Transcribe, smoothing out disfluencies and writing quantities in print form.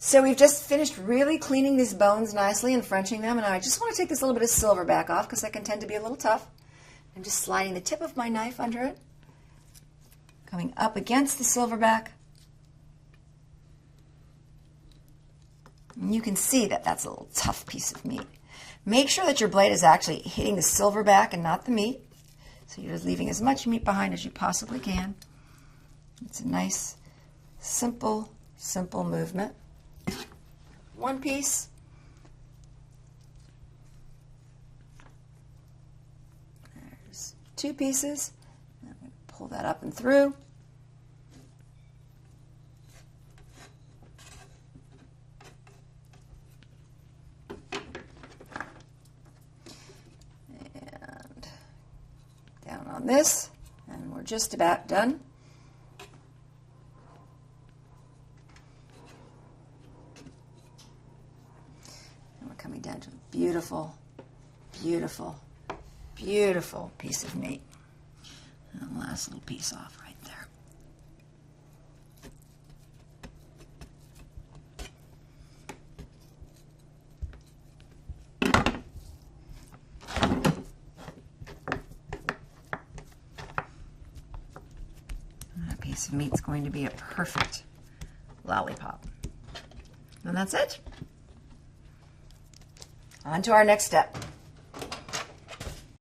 So we've just finished really cleaning these bones nicely and Frenching them, and I just want to take this little bit of silverback off because I can tend to be a little tough. I'm just sliding the tip of my knife under it, coming up against the silverback. And you can see that that's a little tough piece of meat. Make sure that your blade is actually hitting the silverback and not the meat. So you're just leaving as much meat behind as you possibly can. It's a nice, simple movement. One piece. There's two pieces. I'm going to pull that up and through. And down on this, and we're just about done. Coming down to a beautiful, beautiful, beautiful piece of meat. And the last little piece off right there. And that piece of meat's going to be a perfect lollipop. And that's it. On to our next step.